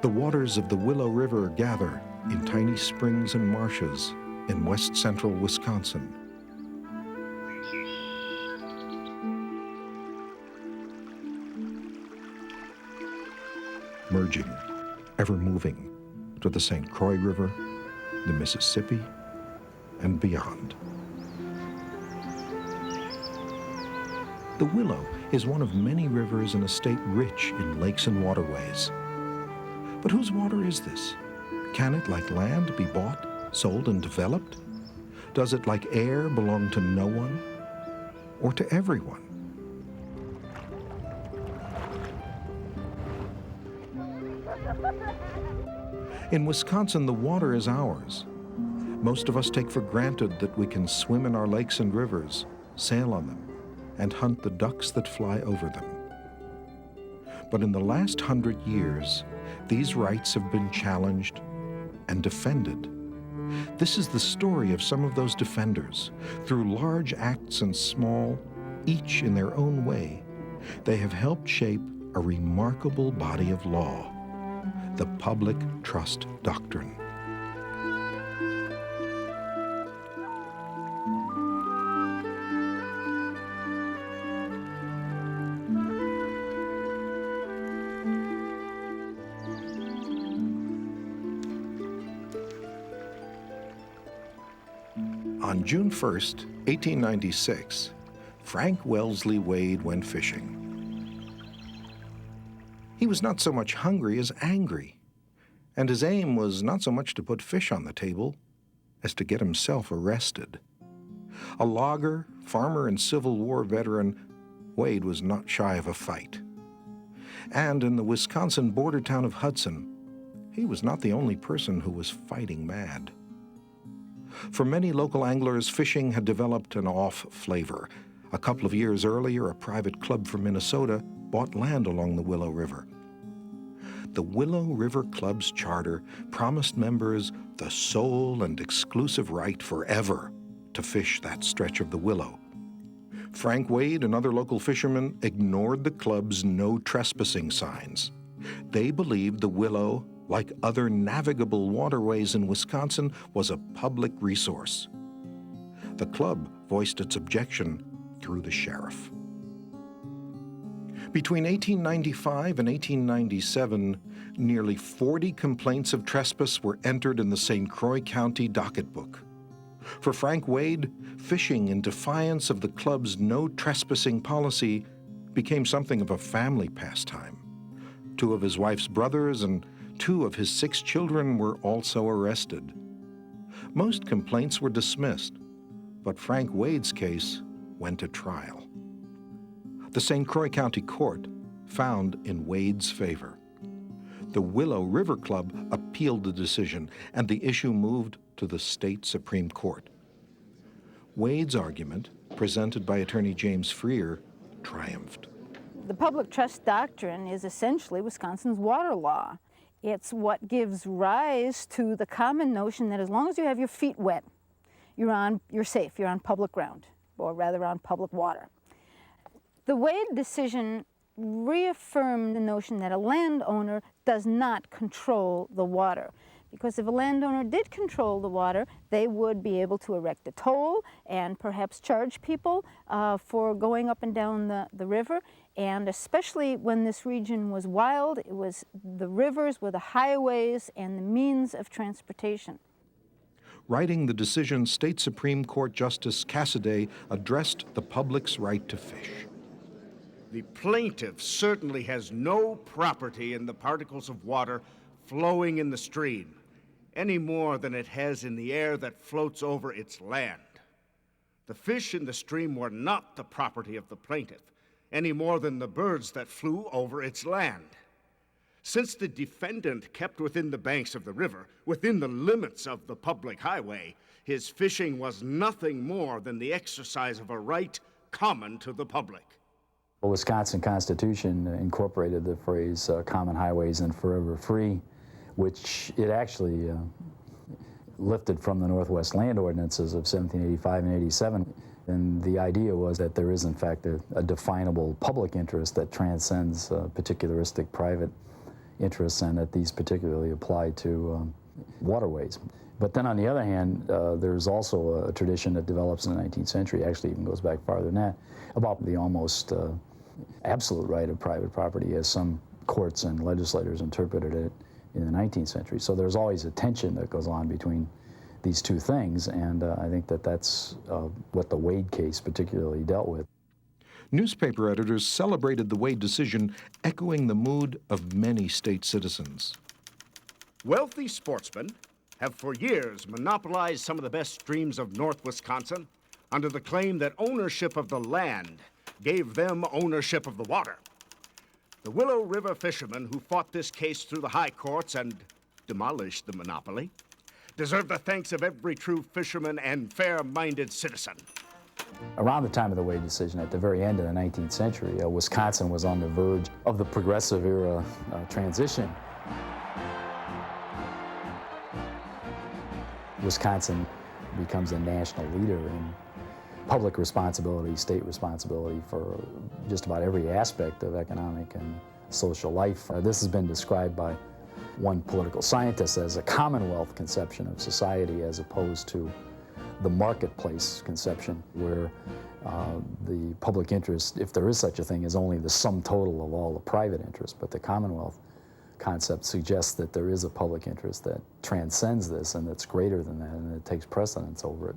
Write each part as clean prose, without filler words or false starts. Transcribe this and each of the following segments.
The waters of the Willow River gather in tiny springs and marshes in west-central Wisconsin. Merging, ever moving, to the St. Croix River, the Mississippi, and beyond. The Willow is one of many rivers in a state rich in lakes and waterways. But whose water is this? Can it, like land, be bought, sold, and developed? Does it, like air, belong to no one or to everyone? In Wisconsin, the water is ours. Most of us take for granted that we can swim in our lakes and rivers, sail on them, and hunt the ducks that fly over them. But in the last 100 years, these rights have been challenged and defended. This is the story of some of those defenders. Through large acts and small, each in their own way, they have helped shape a remarkable body of law, the public trust doctrine. On June 1st, 1896, Frank Wellesley Wade went fishing. He was not so much hungry as angry, and his aim was not so much to put fish on the table as to get himself arrested. A logger, farmer, and Civil War veteran, Wade was not shy of a fight. And in the Wisconsin border town of Hudson, he was not the only person who was fighting mad. For many local anglers, fishing had developed an off flavor. A couple of years earlier, a private club from Minnesota bought land along the Willow River. The Willow River Club's charter promised members the sole and exclusive right forever to fish that stretch of the Willow. Frank Wade and other local fishermen ignored the club's no trespassing signs. They believed the Willow, like other navigable waterways in Wisconsin, was a public resource. The club voiced its objection through the sheriff. Between 1895 and 1897, nearly 40 complaints of trespass were entered in the St. Croix County docket book. For Frank Wade, fishing in defiance of the club's no trespassing policy became something of a family pastime. 2 of his wife's brothers and 2 of his 6 children were also arrested. Most complaints were dismissed, but Frank Wade's case went to trial. The St. Croix County Court found in Wade's favor. The Willow River Club appealed the decision, and the issue moved to the state Supreme Court. Wade's argument, presented by attorney James Freer, triumphed. The public trust doctrine is essentially Wisconsin's water law. It's what gives rise to the common notion that as long as you have your feet wet, you're safe, you're on public ground, or rather on public water. The Wade decision reaffirmed the notion that a landowner does not control the water. Because if a landowner did control the water, they would be able to erect a toll and perhaps charge people for going up and down the river. And especially when this region was wild, the rivers were the highways and the means of transportation. Writing the decision, State Supreme Court Justice Cassaday addressed the public's right to fish. The plaintiff certainly has no property in the particles of water flowing in the stream, any more than it has in the air that floats over its land. The fish in the stream were not the property of the plaintiff, any more than the birds that flew over its land. Since the defendant kept within the banks of the river, within the limits of the public highway, his fishing was nothing more than the exercise of a right common to the public. The Wisconsin Constitution incorporated the phrase common highways and forever free, which it actually lifted from the Northwest Land Ordinances of 1785 and 87. And the idea was that there is, in fact, a definable public interest that transcends particularistic private interests, and that these particularly apply to waterways. But then on the other hand, there's also a tradition that develops in the 19th century, actually even goes back farther than that, about the almost absolute right of private property as some courts and legislators interpreted it in the 19th century. So there's always a tension that goes on between these two things, and I think that that's what the Wade case particularly dealt with. Newspaper editors celebrated the Wade decision, echoing the mood of many state citizens. Wealthy sportsmen have for years monopolized some of the best streams of North Wisconsin under the claim that ownership of the land gave them ownership of the water. The Willow River fishermen who fought this case through the high courts and demolished the monopoly deserve the thanks of every true fisherman and fair-minded citizen. Around the time of the Wade decision, at the very end of the 19th century, Wisconsin was on the verge of the progressive era transition. Wisconsin becomes a national leader in public responsibility, state responsibility for just about every aspect of economic and social life. This has been described by one political scientist as a commonwealth conception of society as opposed to the marketplace conception, where the public interest, if there is such a thing, is only the sum total of all the private interests. But the commonwealth concept suggests that there is a public interest that transcends this and that's greater than that, and it takes precedence over it.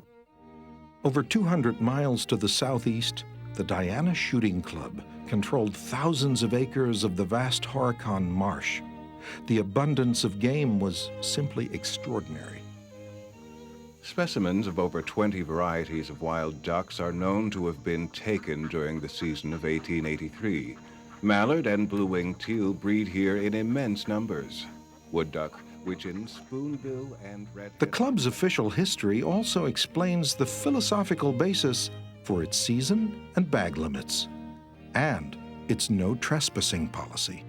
Over 200 miles to the southeast, the Diana Shooting Club controlled thousands of acres of the vast Horicon Marsh. The abundance of game was simply extraordinary. Specimens of over 20 varieties of wild ducks are known to have been taken during the season of 1883. Mallard and blue-winged teal breed here in immense numbers. Wood duck, widgeon, spoonbill, and red... The club's official history also explains the philosophical basis for its season and bag limits, and its no trespassing policy.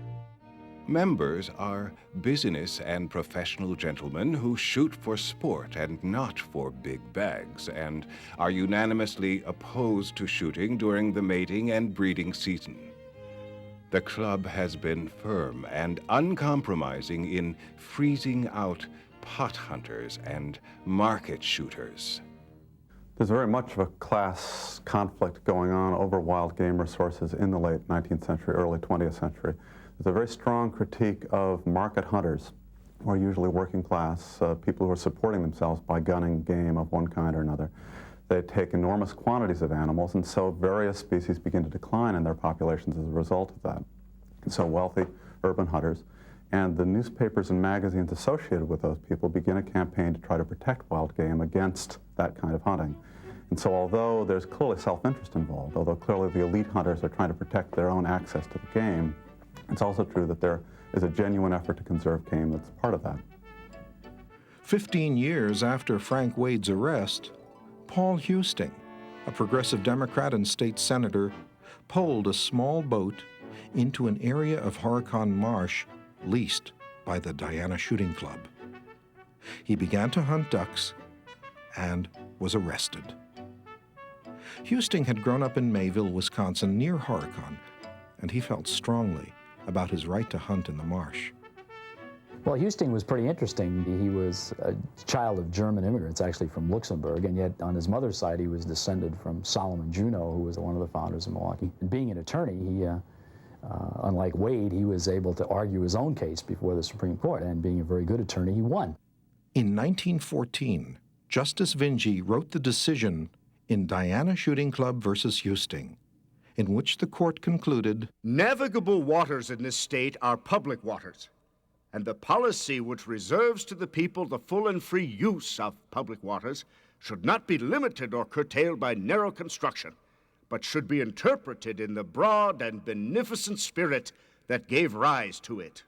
Members are business and professional gentlemen who shoot for sport and not for big bags, and are unanimously opposed to shooting during the mating and breeding season. The club has been firm and uncompromising in freezing out pot hunters and market shooters. There's very much of a class conflict going on over wild game resources in the late 19th century, early 20th century. There's a very strong critique of market hunters, who are usually working class, people who are supporting themselves by gunning game of one kind or another. They take enormous quantities of animals, and so various species begin to decline in their populations as a result of that. And so wealthy urban hunters and the newspapers and magazines associated with those people begin a campaign to try to protect wild game against that kind of hunting. And so although there's clearly self-interest involved, although clearly the elite hunters are trying to protect their own access to the game, it's also true that there is a genuine effort to conserve game that's part of that. 15 years after Frank Wade's arrest, Paul Husting, a progressive Democrat and state senator, poled a small boat into an area of Horicon Marsh leased by the Diana Shooting Club. He began to hunt ducks and was arrested. Husting had grown up in Mayville, Wisconsin, near Horicon, and he felt strongly about his right to hunt in the marsh. Well, Husting was pretty interesting. He was a child of German immigrants, actually from Luxembourg, and yet on his mother's side he was descended from Solomon Juneau, who was one of the founders of Milwaukee. And being an attorney, he, unlike Wade, he was able to argue his own case before the Supreme Court, and being a very good attorney, he won. In 1914, Justice Vinge wrote the decision in Diana Shooting Club versus Husting, in which the court concluded, Navigable waters in this state are public waters, and the policy which reserves to the people the full and free use of public waters should not be limited or curtailed by narrow construction, but should be interpreted in the broad and beneficent spirit that gave rise to it.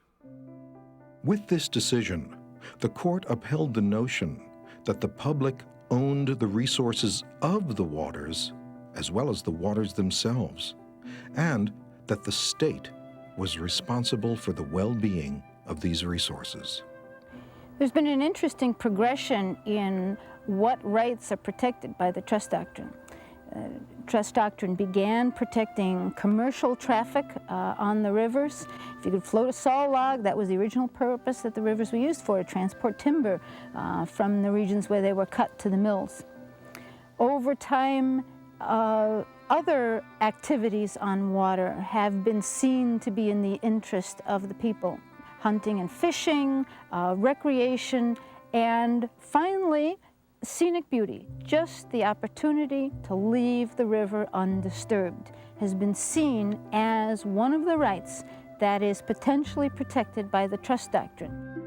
With this decision, the court upheld the notion that the public owned the resources of the waters as well as the waters themselves, and that the state was responsible for the well-being of these resources. There's been an interesting progression in what rights are protected by the trust doctrine. Trust doctrine began protecting commercial traffic on the rivers. If you could float a saw log, that was the original purpose that the rivers were used for, to transport timber from the regions where they were cut to the mills. Over time, other activities on water have been seen to be in the interest of the people. Hunting and fishing, recreation, and finally, scenic beauty. Just the opportunity to leave the river undisturbed has been seen as one of the rights that is potentially protected by the trust doctrine.